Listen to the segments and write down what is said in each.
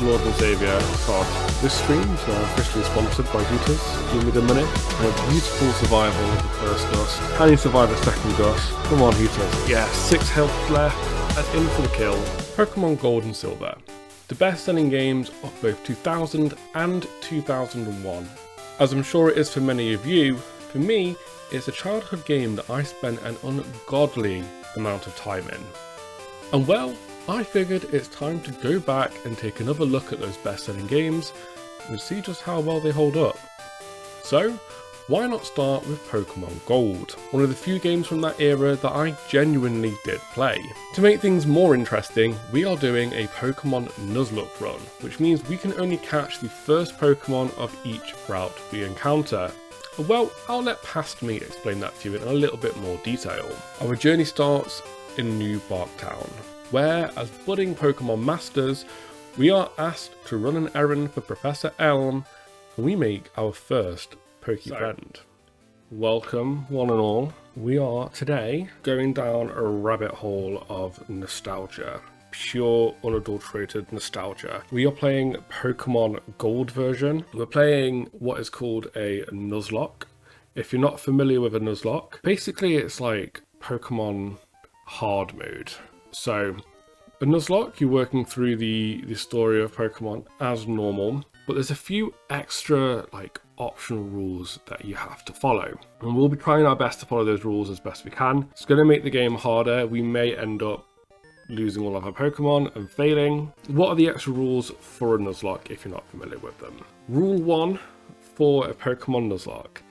Lord and Saviour, Todd. This stream is now officially sponsored by Hooters. Give me the money. A beautiful survival of the first dust. Can you survive a second dust? Come on, Hooters. Yeah, 6 health left, and in for the kill. Pokémon Gold and Silver. The best-selling games of both 2000 and 2001. As I'm sure it is for many of you, for me, it's a childhood game that I spent an ungodly amount of time in. And well, I figured it's time to go back and take another look at those best-selling games and see just how well they hold up. So, why not start with Pokémon Gold, one of the few games from that era that I genuinely did play. To make things more interesting, we are doing a Pokémon Nuzlocke run, which means we can only catch the first Pokémon of each route we encounter. Well, I'll let past me explain that to you in a little bit more detail. Our journey starts in New Bark Town, where, as budding Pokémon Masters, we are asked to run an errand for Professor Elm, and we make our first Poke-friend. Welcome, one and all. We are today going down a rabbit hole of nostalgia. Pure, unadulterated nostalgia. We are playing Pokemon Gold version. We're playing what is called a Nuzlocke. If you're not familiar with a Nuzlocke, basically it's like Pokemon hard mode. So, a Nuzlocke, you're working through the story of Pokemon as normal, but there's a few extra optional rules that you have to follow. And we'll be trying our best to follow those rules as best we can. It's going to make the game harder. We may end up losing all of our Pokemon and failing. What are the extra rules for a Nuzlocke if you're not familiar with them? Rule 1 for a Pokemon Nuzlocke.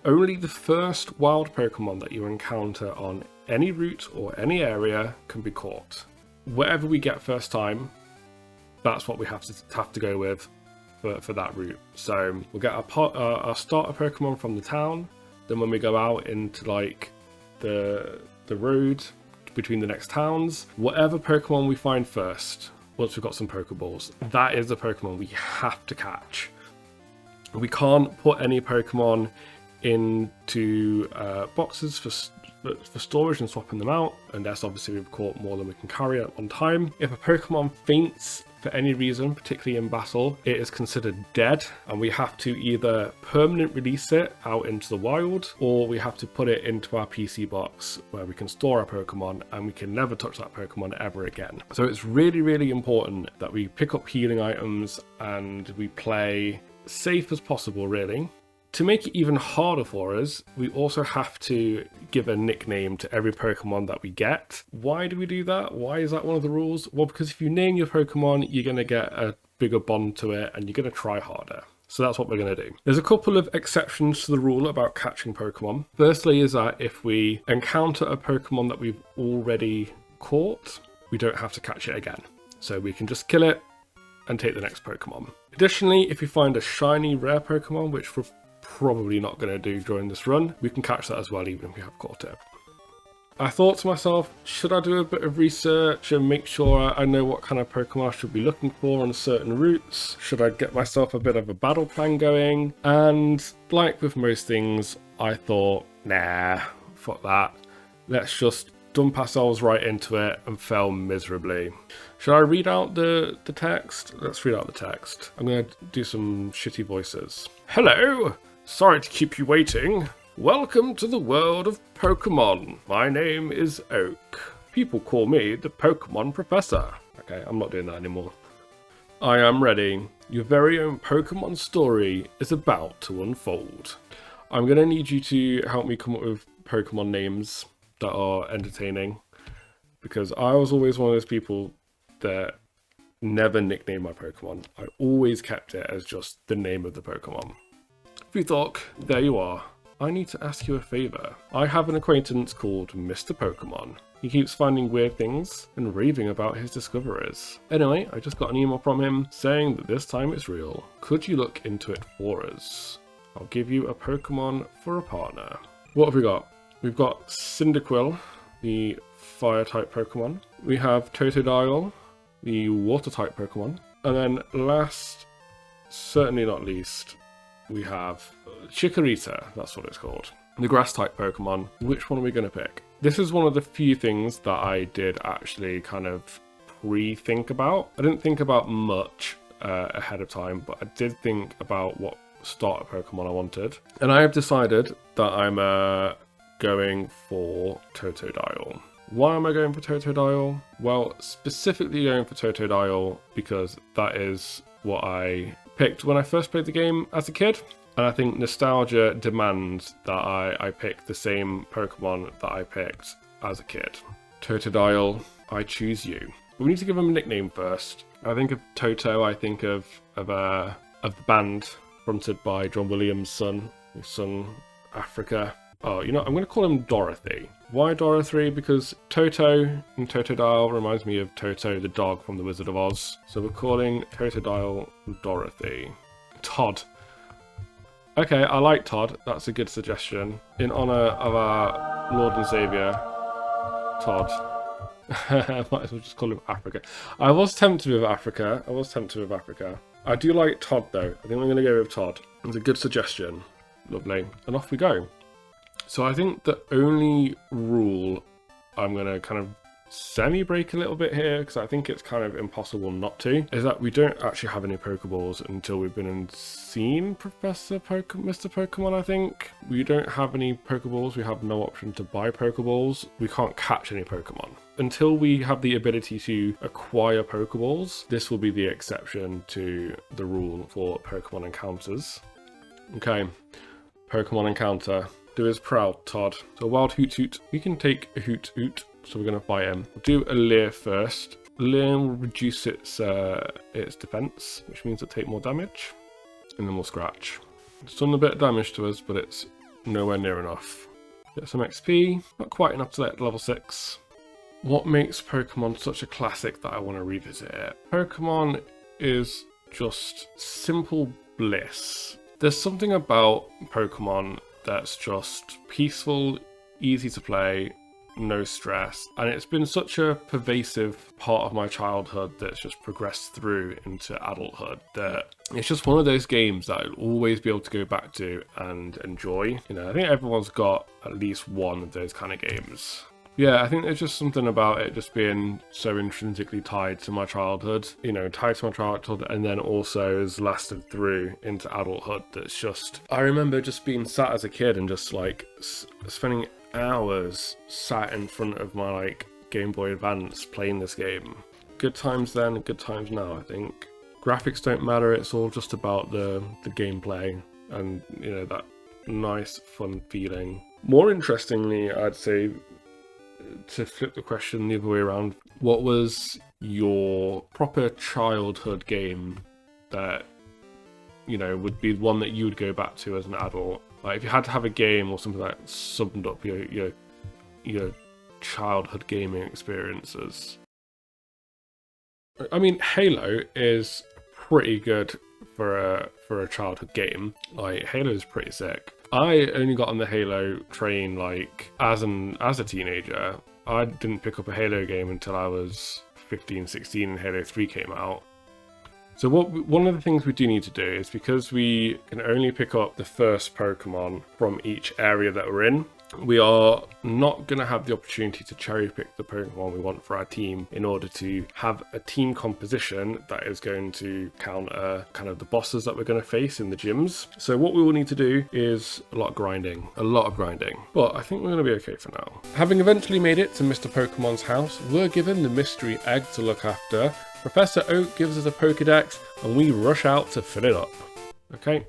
Only the first wild Pokemon that you encounter on any route or any area can be caught. Whatever we get first time, that's what we have to go with for that route. So we'll get our starter Pokemon from the town. Then when we go out into the road between the next towns, whatever Pokemon we find first, once we've got some Pokeballs, that is the Pokemon we have to catch. We can't put any Pokemon into boxes for storage and swapping them out, unless obviously we've caught more than we can carry at one time. If a Pokemon faints for any reason, particularly in battle, it is considered dead, and we have to either permanent release it out into the wild, or we have to put it into our PC box where we can store our Pokemon and we can never touch that Pokemon ever again. So it's really, really important that we pick up healing items and we play safe as possible, really. To make it even harder for us, we also have to give a nickname to every Pokemon that we get. Why do we do that? Why is that one of the rules? Well, because if you name your Pokemon, you're going to get a bigger bond to it and you're going to try harder. So that's what we're going to do. There's a couple of exceptions to the rule about catching Pokemon. Firstly is that if we encounter a Pokemon that we've already caught, we don't have to catch it again. So we can just kill it and take the next Pokemon. Additionally, if we find a shiny rare Pokemon, which we're probably not going to do during this run, we can catch that as well even if we have caught it. I thought to myself, should I do a bit of research and make sure I know what kind of Pokemon I should be looking for on certain routes? Should I get myself a bit of a battle plan going? And like with most things, I thought, nah, fuck that. Let's just dump ourselves right into it and fail miserably. Should I read out the text? Let's read out the text. I'm going to do some shitty voices. Hello! Sorry to keep you waiting. Welcome to the world of Pokemon. My name is Oak. People call me the Pokemon Professor. Okay, I'm not doing that anymore. I am ready. Your very own Pokemon story is about to unfold. I'm going to need you to help me come up with Pokemon names that are entertaining, because I was always one of those people that never nicknamed my Pokemon. I always kept it as just the name of the Pokemon. Futhok, there you are. I need to ask you a favour. I have an acquaintance called Mr. Pokemon. He keeps finding weird things and raving about his discoveries. Anyway, I just got an email from him saying that this time it's real. Could you look into it for us? I'll give you a Pokemon for a partner. What have we got? We've got Cyndaquil, the fire-type Pokemon. We have Totodile, the water-type Pokemon. And then last, certainly not least, we have Chikorita, that's what it's called. The grass-type Pokemon. Which one are we going to pick? This is one of the few things that I did actually kind of pre-think about. I didn't think about much ahead of time, but I did think about what starter Pokemon I wanted. And I have decided that I'm going for Totodile. Why am I going for Totodile? Well, specifically going for Totodile because that is what I picked when I first played the game as a kid. And I think nostalgia demands that I pick the same Pokemon that I picked as a kid. Totodile, I choose you. But we need to give him a nickname first. I think of Toto, I think of the band fronted by John Williams' son, who sung Africa. Oh, you know, I'm going to call him Dorothy. Why Dorothy? Because Toto in Totodile reminds me of Toto the dog from The Wizard of Oz. So we're calling Totodile Dorothy. Todd. Okay, I like Todd. That's a good suggestion. In honor of our Lord and Saviour, Todd. I might as well just call him Africa. I was tempted with Africa. I do like Todd though. I think I'm going to go with Todd. It's a good suggestion. Lovely. And off we go. So I think the only rule I'm going to kind of semi-break a little bit here, because I think it's kind of impossible not to, is that we don't actually have any Pokeballs until we've been and seen Mr. Pokemon, I think. We don't have any Pokeballs. We have no option to buy Pokeballs. We can't catch any Pokemon. Until we have the ability to acquire Pokeballs, this will be the exception to the rule for Pokemon encounters. Okay, Pokemon encounter. Do his proud, Todd. So wild Hoot. We can take a Hoot, so we're going to fight him. We'll do a Leer first. Leer will reduce its defense, which means it'll take more damage. And then we'll scratch. It's done a bit of damage to us, but it's nowhere near enough. Get some XP. Not quite enough to let level 6. What makes Pokemon such a classic that I want to revisit it? Pokemon is just simple bliss. There's something about Pokemon that's just peaceful, easy to play, no stress, and it's been such a pervasive part of my childhood that's just progressed through into adulthood that it's just one of those games that I'll always be able to go back to and enjoy. You know, I think everyone's got at least one of those kind of games. Yeah, I think there's just something about it just being so intrinsically tied to my childhood, you know, tied to my childhood, and then also has lasted through into adulthood. That's just, I remember just being sat as a kid and just like spending hours sat in front of my like Game Boy Advance playing this game. Good times then, good times now, I think. Graphics don't matter, it's all just about the gameplay and, you know, that nice fun feeling. More interestingly, I'd say, to flip the question the other way around, what was your proper childhood game that, you know, would be one that you would go back to as an adult? Like, if you had to have a game or something that summed up your childhood gaming experiences. I mean, Halo is pretty good for a childhood game. Like, Halo is pretty sick. I only got on the Halo train like as a teenager. I didn't pick up a Halo game until I was 15, 16 and Halo 3 came out. So one of the things we do need to do is, because we can only pick up the first Pokemon from each area that we're in, we are not going to have the opportunity to cherry pick the Pokemon we want for our team in order to have a team composition that is going to counter kind of the bosses that we're going to face in the gyms. So what we will need to do is a lot of grinding. But I think we're going to be okay for now. Having eventually made it to Mr. Pokemon's house, we're given the mystery egg to look after. Professor Oak gives us a Pokedex and we rush out to fill it up. Okay,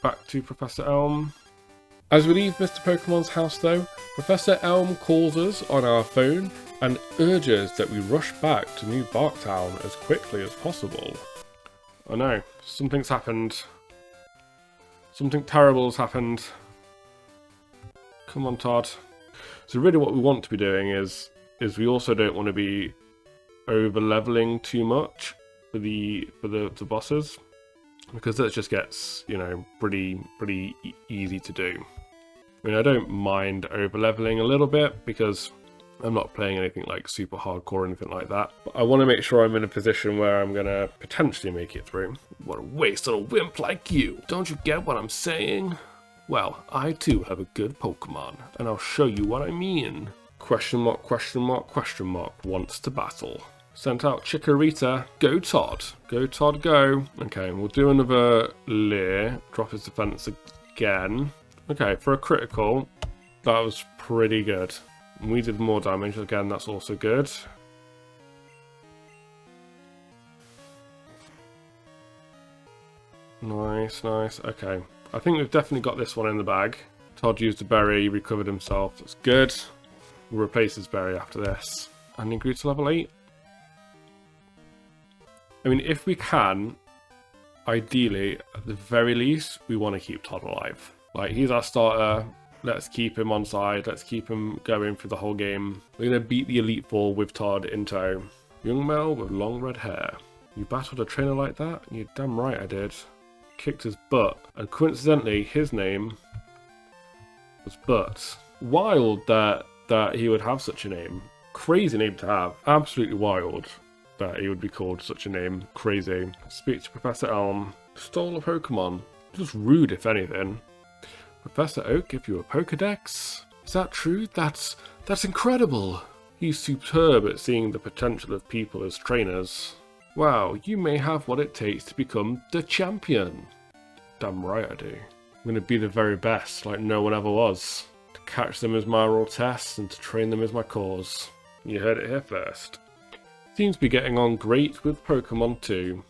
back to Professor Elm. As we leave Mr. Pokemon's house though, Professor Elm calls us on our phone and urges that we rush back to New Barktown as quickly as possible. Oh no, something's happened. Something terrible has happened. Come on, Todd. So really what we want to be doing is we also don't want to be over leveling too much for the bosses, because that just gets, you know, pretty easy to do. I mean, I don't mind over leveling a little bit because I'm not playing anything like super hardcore or anything like that, but I want to make sure I'm in a position where I'm gonna potentially make it through. What a waste on a wimp like you! Don't you get what I'm saying? Well, I too have a good Pokemon, and I'll show you what I mean. Question mark, question mark, question mark, wants to battle. Sent out Chikorita. Go Todd. Go Todd, go. Okay, we'll do another Leer. Drop his defense again. Okay, for a critical, that was pretty good. We did more damage again, that's also good. Nice, nice. Okay, I think we've definitely got this one in the bag. Todd used a berry, recovered himself. That's good. We'll replace his berry after this. And he grew to level 8. I mean, if we can, ideally, at the very least, we want to keep Todd alive. Like, he's our starter. Let's keep him on side. Let's keep him going for the whole game. We're going to beat the Elite Four with Todd in tow. Young Mel with long red hair. You battled a trainer like that? You're damn right I did. Kicked his butt. And coincidentally, his name was Butt. Wild that he would have such a name. Crazy name to have. Absolutely wild that he would be called such a name. Crazy. Speak to Professor Elm. Stole a Pokemon. Just rude, if anything. Professor Oak give you a Pokedex? Is that true? That's incredible. He's superb at seeing the potential of people as trainers. Wow, you may have what it takes to become the champion. Damn right I do. I'm going to be the very best, like no one ever was. To catch them is my raw test, and to train them is my cause. You heard it here first. Seems to be getting on great with Pokemon too.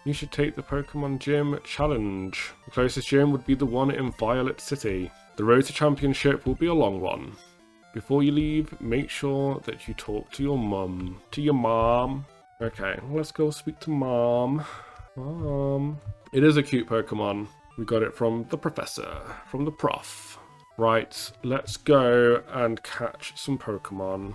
You should take the Pokemon Gym Challenge. The closest gym would be the one in Violet City. The road to championship will be a long one. Before you leave, make sure that you talk to your mum. To your mom. Okay, let's go speak to Mom. Mom. It is a cute Pokemon. We got it from the professor, from the prof. Right, let's go and catch some Pokemon.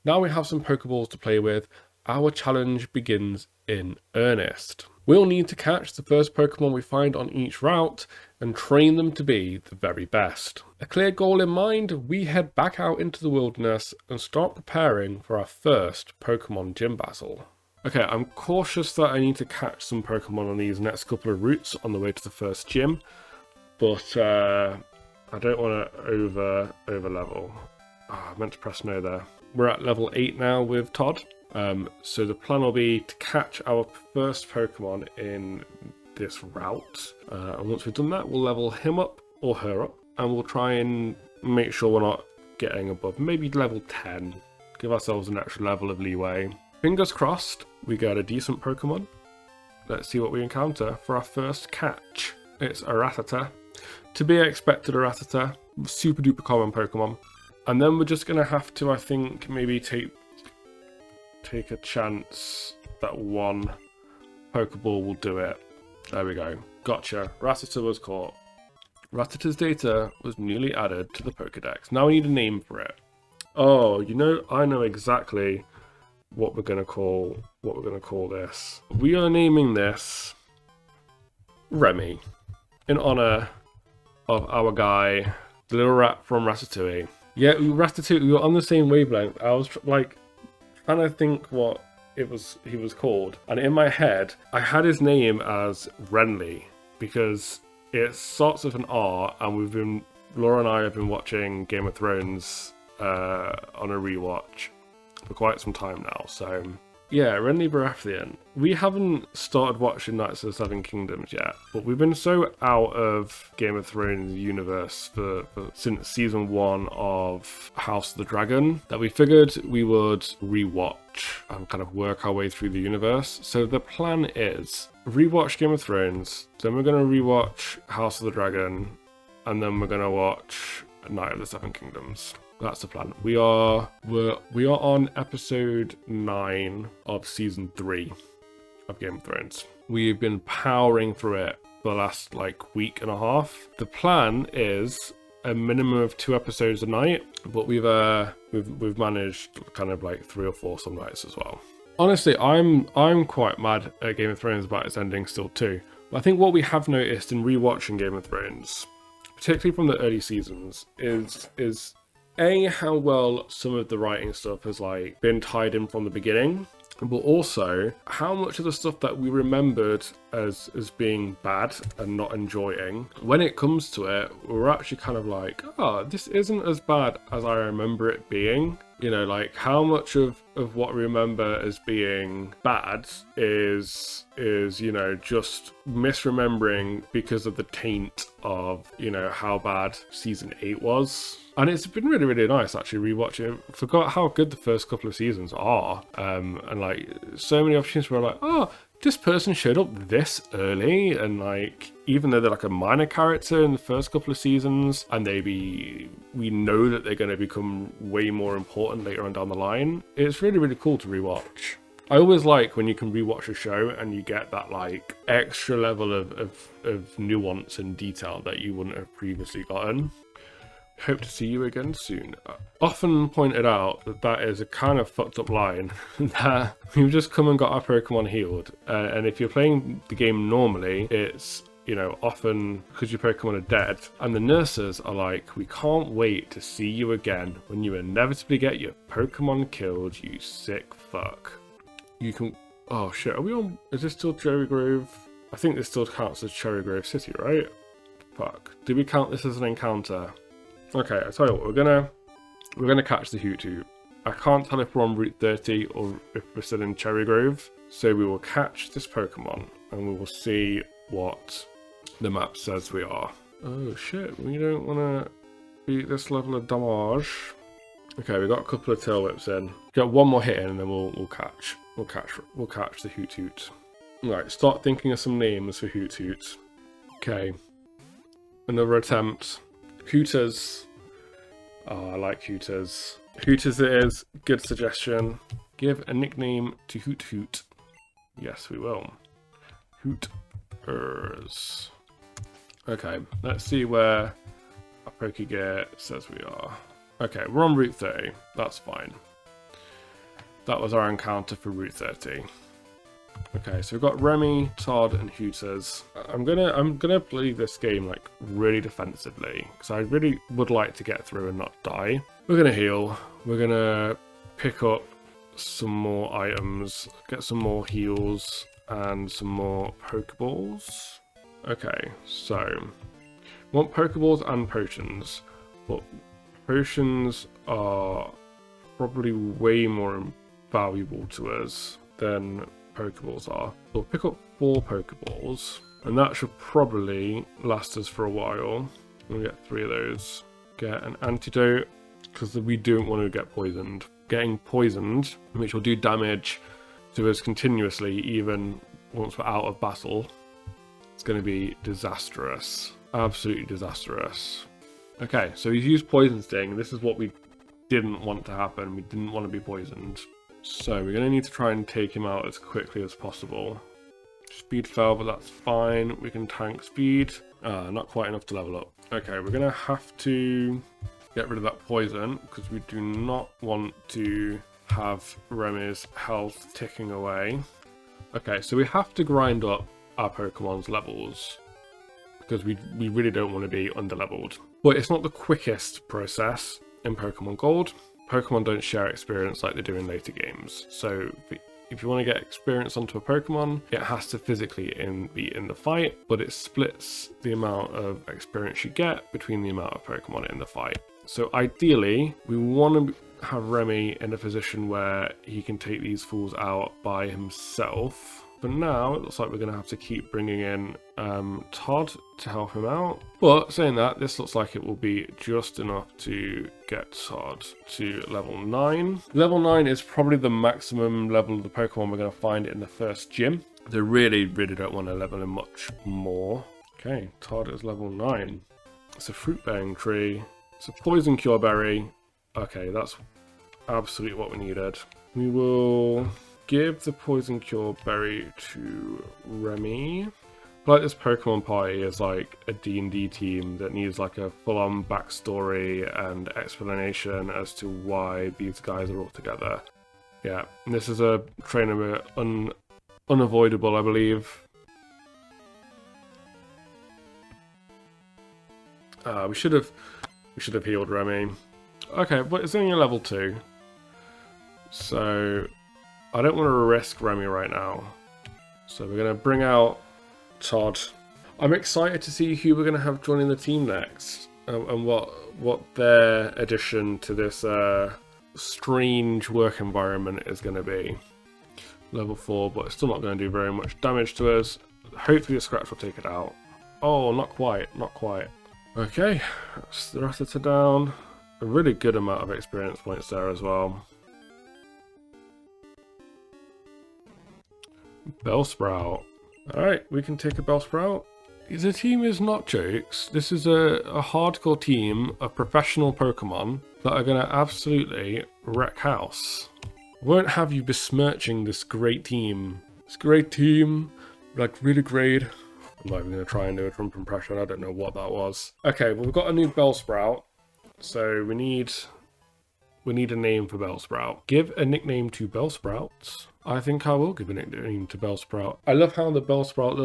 Now we have some Pokeballs to play with, our challenge begins in earnest. We'll need to catch the first Pokemon we find on each route and train them to be the very best. A clear goal in mind, we head back out into the wilderness and start preparing for our first Pokemon gym battle. Okay, I'm cautious that I need to catch some Pokemon on these next couple of routes on the way to the first gym, but I don't want to over level. Oh, I meant to press no there. We're at level 8 now with Todd. So the plan will be to catch our first Pokemon in this route. And once we've done that, we'll level him up or her up. And we'll try and make sure we're not getting above maybe level 10. Give ourselves an extra level of leeway. Fingers crossed, we get a decent Pokemon. Let's see what we encounter for our first catch. It's a Rattata. To be expected, a Rattata. Super duper common Pokemon. And then we're just going to have to, I think, maybe take a chance that one Pokeball will do it. There we go. Gotcha. Rattata was caught. Rattata's data was newly added to the Pokedex. Now we need a name for it. Oh, you know, I know exactly what we're going to call this. We are naming this Remy in honor of our guy, the little rat from Ratatouille. Yeah, Ratatouille, we were on the same wavelength. I was like trying to think what he was called, and in my head I had his name as Renly because it starts with an R, and Laura and I have been watching Game of Thrones on a rewatch for quite some time now. So yeah, Renly Baratheon. We haven't started watching Knights of the Seven Kingdoms yet, but we've been so out of Game of Thrones universe since season 1 of House of the Dragon that we figured we would rewatch and kind of work our way through the universe. So the plan is rewatch Game of Thrones, then we're going to rewatch House of the Dragon, and then we're going to watch Knight of the Seven Kingdoms. That's the plan. We are on episode 9 of season 3 of Game of Thrones. We've been powering through it for the last week and a half. The plan is a minimum of 2 episodes a night, but we've managed kind of 3 or 4 some nights as well. Honestly, I'm quite mad at Game of Thrones about its ending still too. But I think what we have noticed in rewatching Game of Thrones, particularly from the early seasons, is how well some of the writing stuff has been tied in from the beginning, but also how much of the stuff that we remembered as being bad and not enjoying, when it comes to it, we're actually kind of oh, this isn't as bad as I remember it being. You know, like how much of what we remember as being bad is you know, just misremembering because of the taint of, you know, how bad season 8 was. And it's been really, really nice actually rewatching. Forgot how good the first couple of seasons are. And like so many opportunities where I'm like, oh, this person showed up this early, and like even though they're like a minor character in the first couple of seasons, and we know that they're going to become way more important later on down the line, it's really, really cool to rewatch. I always like when you can rewatch a show and you get that like extra level of nuance and detail that you wouldn't have previously gotten. Hope to see you again soon. Often pointed out that that is a kind of fucked up line, that we've just come and got our Pokemon healed. And if you're playing the game normally, it's, you know, often because your Pokemon are dead, and the nurses are like, we can't wait to see you again when you inevitably get your Pokemon killed, you sick fuck. You can, oh shit, are we on, is this still Cherry Grove? I think this still counts as Cherry Grove City, right? Fuck, do we count this as an encounter? Okay, I tell you what, we're gonna catch the Hoot. I can't tell if we're on Route 30 or if we're still in Cherry Grove, so we will catch this Pokemon and we will see what the map says we are. Oh shit, we don't want to beat this level of damage. Okay, we got a couple of tail whips in. Got one more hit in, and then we'll catch the Hoot. Right, start thinking of some names for Hoot. Okay, another attempt. Hooters. Oh, I like Hooters. Hooters it is. Good suggestion. Give a nickname to Hoot. Yes, we will. Hooters. Okay, let's see where our Pokegear says we are. Okay, we're on Route 30. That's fine. That was our encounter for Route 30. Okay, so we've got Remy, Todd, and Hooters. I'm gonna play this game like really defensively because I really would like to get through and not die. We're gonna heal. We're gonna pick up some more items, get some more heals, and some more Pokeballs. Okay, so want Pokeballs and potions, but potions are probably way more valuable to us than Pokeballs are. We'll pick up 4 Pokeballs, and that should probably last us for a while. We'll get 3 of those. Get an antidote, because we don't want to get poisoned. Getting poisoned, which will do damage to us continuously, even once we're out of battle, it's going to be disastrous. Absolutely disastrous. Okay, so he's used Poison Sting. This is what we didn't want to happen. We didn't want to be poisoned. So we're going to need to try and take him out as quickly as possible. Speed fell, but that's fine. We can tank speed. Not quite enough to level up. Okay, we're going to have to get rid of that poison because we do not want to have Remy's health ticking away. Okay, so we have to grind up our Pokemon's levels because we really don't want to be under-leveled. But it's not the quickest process in Pokemon Gold. Pokemon don't share experience like they do in later games. So if you want to get experience onto a Pokemon, it has to physically be in the fight, but it splits the amount of experience you get between the amount of Pokemon in the fight. So ideally, we want to have Remy in a position where he can take these fools out by himself. For now, it looks like we're going to have to keep bringing in Todd to help him out. But saying that, this looks like it will be just enough to get Todd to level 9. Level 9 is probably the maximum level of the Pokemon we're going to find in the first gym. They really, really don't want to level him much more. Okay, Todd is level 9. It's a fruit-bearing tree. It's a poison cure berry. Okay, that's absolutely what we needed. We will give the poison cure berry to Remy. Like this Pokemon party is like a D&D team that needs like a full-on backstory and explanation as to why these guys are all together. Yeah, and this is a trainer unavoidable, I believe. We should have healed Remy. Okay, but it's only a level 2. So I don't want to risk Remy right now. So we're going to bring out Todd. I'm excited to see who we're going to have joining the team next. And what their addition to this strange work environment is going to be. Level 4, but it's still not going to do very much damage to us. Hopefully the scratch will take it out. Oh, not quite, not quite. Okay, that's the rest of it down. A really good amount of experience points there as well. Bellsprout. Alright, we can take a Bellsprout. The team is not jokes. This is a hardcore team of professional Pokemon that are going to absolutely wreck house. Won't have you besmirching this great team. This great team, like really great. I'm not even going to try and do a Trump impression. I don't know what that was. Okay, well, we've got a new Bellsprout. So we need a name for Bellsprout. Give a nickname to Bellsprout. I think I will give a nickname to Bellsprout. I love how the Bellsprout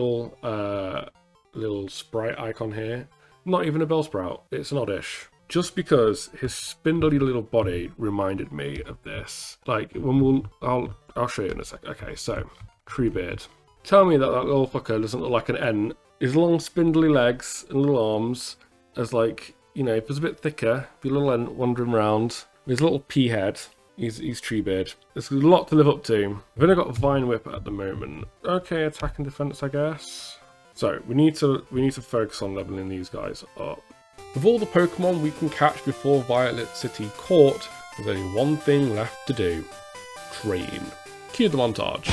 little sprite icon here, not even a Bellsprout, it's an Oddish. Just because his spindly little body reminded me of this. Like, I'll show you in a sec. Okay, so, Treebeard. Tell me that little fucker doesn't look like an N. His long spindly legs and little arms, as like, you know, if it's a bit thicker, be a little N wandering around. His little pea head. He's Treebeard. There's a lot to live up to. I've only got Vine Whip at the moment. Okay, attack and defense, I guess. So we need to focus on leveling these guys up. With all the Pokemon we can catch before Violet City Court, there's only one thing left to do. Train. Cue the montage.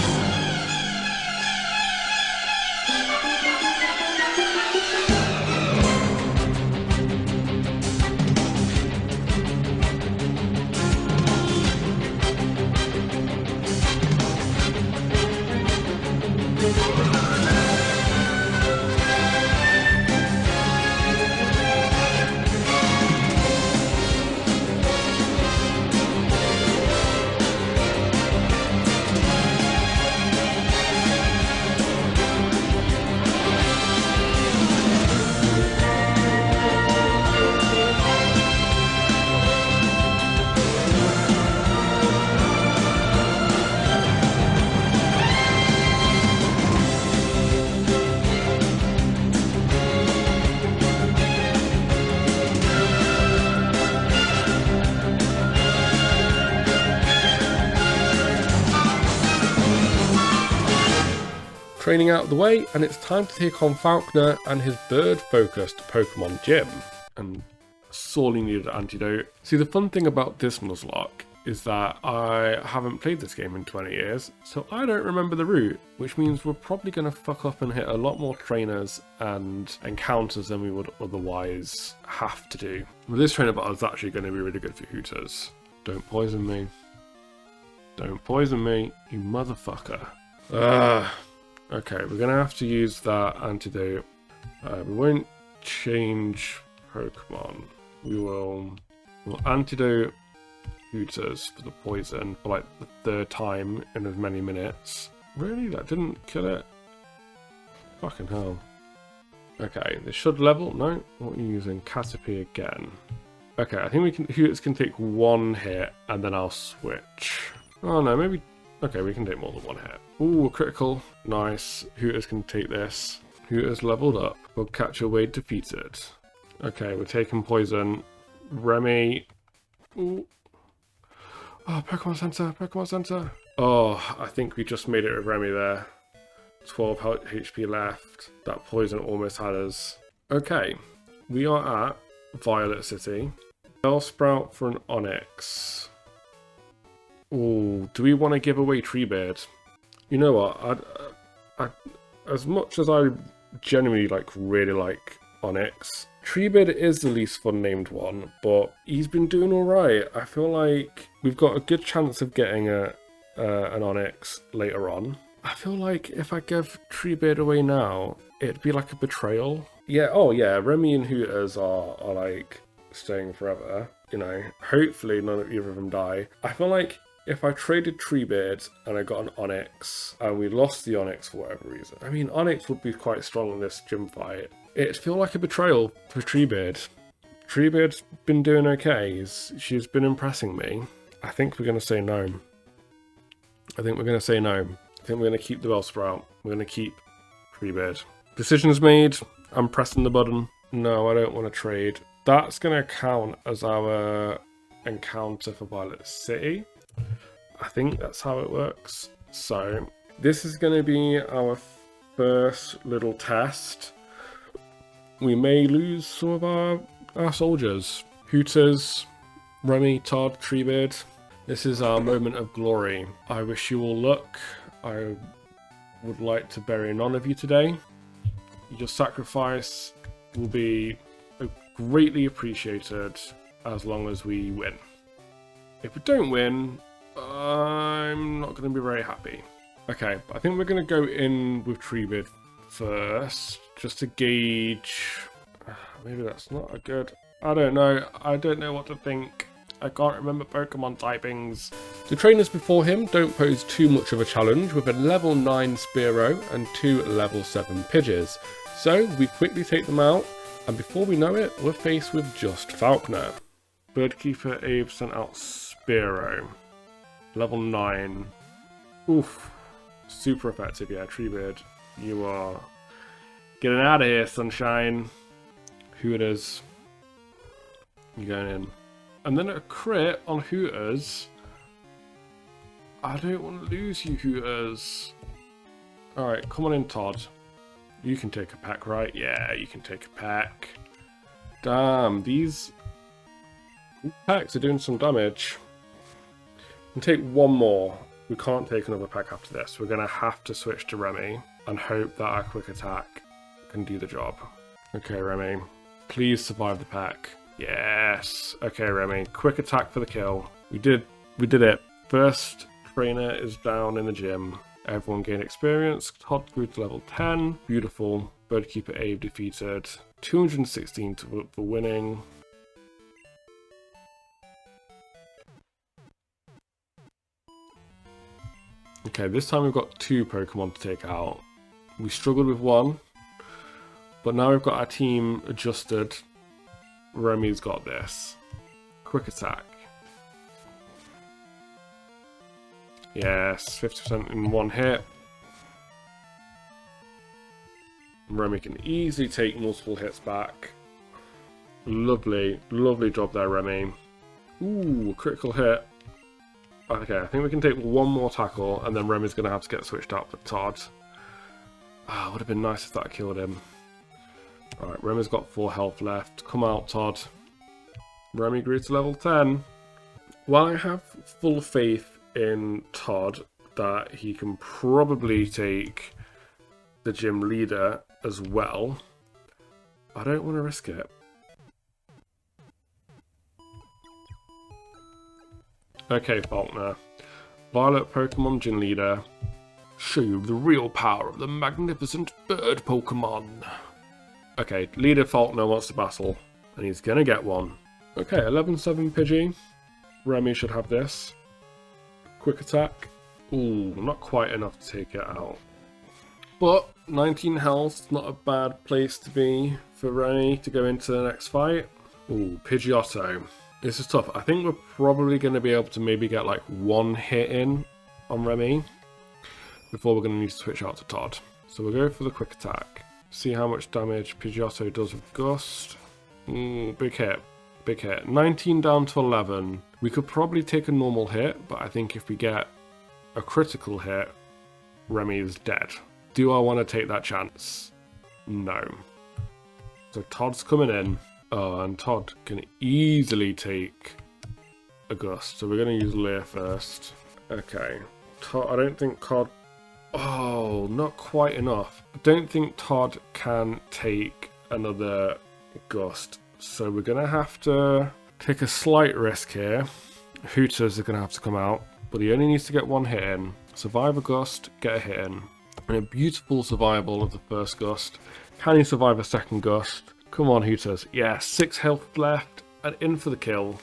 Training out of the way, and it's time to take on Falconer and his bird-focused Pokemon gym. And sorely needed antidote. See, the fun thing about this Nuzlocke is that I haven't played this game in 20 years, so I don't remember the route, which means we're probably going to fuck up and hit a lot more trainers and encounters than we would otherwise have to do. But this trainer battle is actually going to be really good for Hooters. Don't poison me. Don't poison me, you motherfucker. Okay, we're going to have to use that antidote. We won't change Pokemon. We'll antidote Hooters for the poison for like the third time in as many minutes. Really? That didn't kill it? Fucking hell. Okay, this should level. No, what are you using? Caterpie again. Okay, I think Hooters can take one hit and then I'll switch. Oh no, maybe. Okay, we can take more than one hit. Ooh, critical. Nice. Hooters can take this. Hooters leveled up. We'll catch a Wade defeated. Okay, we're taking poison. Remy. Ooh. Oh, Pokemon Center. Pokemon Center. Oh, I think we just made it with Remy there. 12 HP left. That poison almost had us. Okay, we are at Violet City. Bellsprout for an Onix. Ooh, do we want to give away Treebeard? You know what? As much as I genuinely really like Onix, Treebeard is the least fun named one, but he's been doing all right. I feel like we've got a good chance of getting an Onix later on. I feel like if I give Treebeard away now, it'd be like a betrayal. Yeah. Oh yeah. Remy and Hooters are like staying forever. You know. Hopefully none of either of them die. I feel like if I traded Treebeard and I got an Onix, and we lost the Onix for whatever reason, I mean, Onix would be quite strong in this gym fight. It'd feel like a betrayal for Treebeard. Treebeard's been doing okay. She's been impressing me. I think we're going to say no. I think we're going to say no. I think we're going to keep the Bellsprout. We're going to keep Treebeard. Decision's made. I'm pressing the button. No, I don't want to trade. That's going to count as our encounter for Violet City. I think that's how it works. So this is going to be our first little test. We may lose some of our soldiers. Hooters, Remy, Todd, Treebeard. This is our moment of glory. I wish you all luck. I would like to bury none of you today. Your sacrifice will be greatly appreciated as long as we win. If we don't win, I'm not going to be very happy. Okay, I think we're going to go in with Treebeard first, just to gauge. Maybe that's not a good. I don't know. I don't know what to think. I can't remember Pokemon typings. The trainers before him don't pose too much of a challenge with a level 9 Spearow and 2 level 7 Pidgeys. So we quickly take them out, and before we know it, we're faced with just Falkner. Birdkeeper Abe sent out Spearow. Level 9. Oof. Super effective, yeah, Treebeard. You are getting out of here, sunshine. Hooters. You're going in. And then a crit on Hooters. I don't want to lose you, Hooters. Alright, come on in, Todd. You can take a pack, right? Yeah, you can take a pack. Damn, these packs are doing some damage. We can take one more. We can't take another pack after this. We're going to have to switch to Remy and hope that our quick attack can do the job. Okay, Remy. Please survive the pack. Yes. Okay, Remy. Quick attack for the kill. We did it. First trainer is down in the gym. Everyone gained experience. Todd grew to level 10. Beautiful. Birdkeeper Abe defeated. 216 for winning. Okay, this time we've got 2 Pokemon to take out. We struggled with 1, but now we've got our team adjusted. Remy's got this. Quick attack. Yes, 50% in 1 hit. Remy can easily take multiple hits back. Lovely, lovely job there, Remy. Ooh, critical hit. Okay, I think we can take 1 more tackle, and then Remy's going to have to get switched out for Todd. Ah, would have been nice if that killed him. Alright, Remy's got 4 health left. Come out, Todd. Remy grew to level 10. While I have full faith in Todd that he can probably take the gym leader as well, I don't want to risk it. Okay, Falkner. Violet Pokemon Gym Leader. Show you the real power of the magnificent bird Pokemon. Okay, Leader Falkner wants to battle, and he's gonna get one. Okay, 11-7 Pidgey. Remy should have this. Quick attack. Ooh, not quite enough to take it out. But 19 health, not a bad place to be for Remy to go into the next fight. Ooh, Pidgeotto. This is tough. I think we're probably going to be able to maybe get like 1 hit in on Remy before we're going to need to switch out to Todd. So we'll go for the quick attack. See how much damage Pidgeotto does with Gust. Big hit. Big hit. 19 down to 11. We could probably take a normal hit, but I think if we get a critical hit, Remy is dead. Do I want to take that chance? No. So Todd's coming in. Oh, and Todd can easily take a Gust. So we're going to use Leer first. Okay. Todd, I don't think Todd... Oh, not quite enough. I don't think Todd can take another Gust. So we're going to have to take a slight risk here. Hooters are going to have to come out. But he only needs to get 1 hit in. Survive a Gust, get a hit in. And a beautiful survival of the first Gust. Can he survive a second Gust? Come on, Hooters. Yeah, 6 health left, and in for the kill.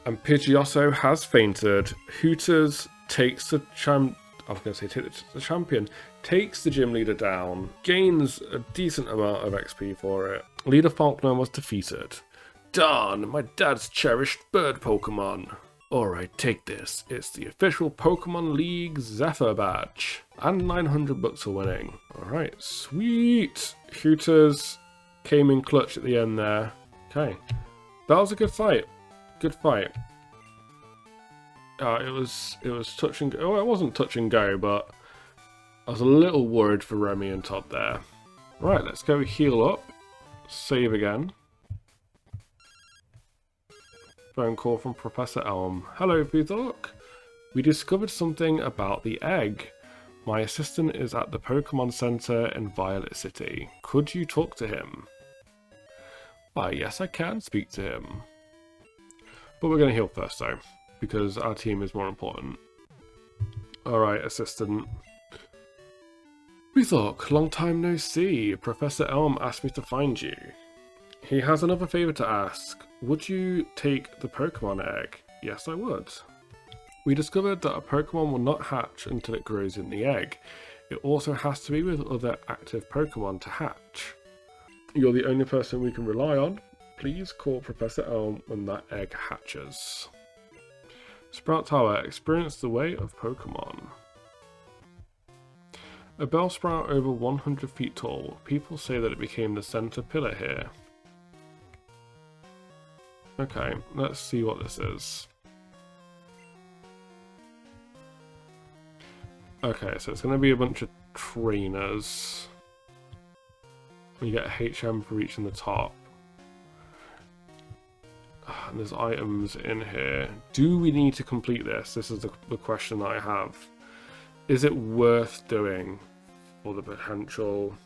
And Pidgeotto has fainted. Hooters takes the champion, takes the gym leader down, gains a decent amount of XP for it. Leader Falkner was defeated. Darn, my dad's cherished bird Pokemon. Alright, take this. It's the official Pokemon League Zephyr badge. And 900 bucks for winning. Alright, sweet! Hooters came in clutch at the end there. Okay. That was a good fight. Good fight. It was touch and go. Oh, it wasn't touch and go, but I was a little worried for Remy and Todd there. Right, let's go heal up. Save again. Phone call from Professor Elm. Hello, Buzok. We discovered something about the egg. My assistant is at the Pokémon Center in Violet City. Could you talk to him? Why, yes, I can speak to him. But we're going to heal first, though, because our team is more important. Alright, assistant. Buzok, long time no see. Professor Elm asked me to find you. He has another favour to ask. Would you take the Pokémon egg? Yes, I would. We discovered that a Pokémon will not hatch until it grows in the egg. It also has to be with other active Pokémon to hatch. You're the only person we can rely on. Please call Professor Elm when that egg hatches. Sprout Tower, experience the way of Pokémon. A Bellsprout over 100 feet tall. People say that it became the center pillar here. Okay, let's see what this is. Okay, so it's going to be a bunch of trainers. You get a HM for reaching the top. And there's items in here. Do we need to complete this? This is the question that I have. Is it worth doing for the potential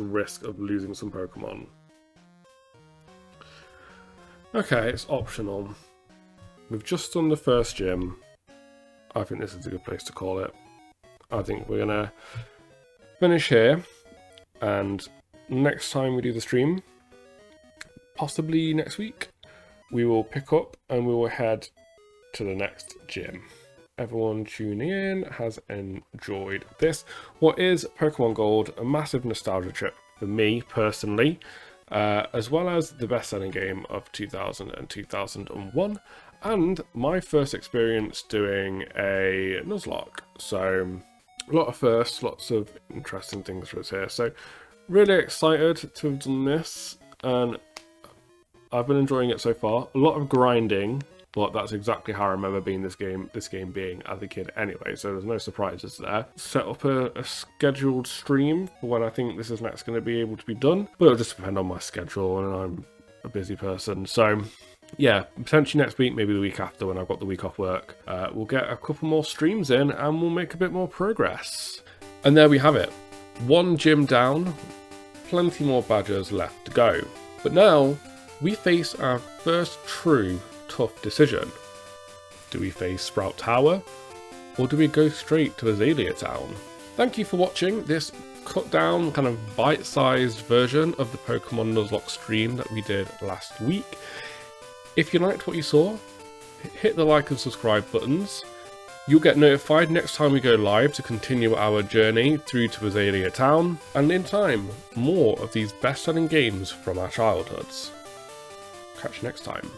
risk of losing some Pokemon? Okay, it's optional. We've just done the first gym. I think this is a good place to call it. I think we're gonna finish here, and next time we do the stream, possibly next week, we will pick up and we will head to the next gym. Everyone tuning in has enjoyed this. What is Pokemon Gold? A massive nostalgia trip for me personally, as well as the best-selling game of 2000 and 2001, and my first experience doing a Nuzlocke. So a lot of firsts, lots of interesting things for us here. So really excited to have done this, and I've been enjoying it so far. A lot of grinding, but that's exactly how I remember this game being as a kid anyway, so there's no surprises there. Set up a scheduled stream for when I think this is next going to be able to be done, but it'll just depend on my schedule, and I'm a busy person. So yeah, potentially next week, maybe the week after when I've got the week off work, we'll get a couple more streams in and we'll make a bit more progress. And there we have it. One gym down, plenty more badges left to go. But now we face our first true tough decision. Do we face Sprout Tower, or do we go straight to Azalea Town? Thank you for watching this cut down, kind of bite-sized version of the Pokemon Nuzlocke stream that we did last week. If you liked what you saw, hit the like and subscribe buttons. You'll get notified next time we go live to continue our journey through to Azalea Town, and in time, more of these best-selling games from our childhoods. Catch you next time.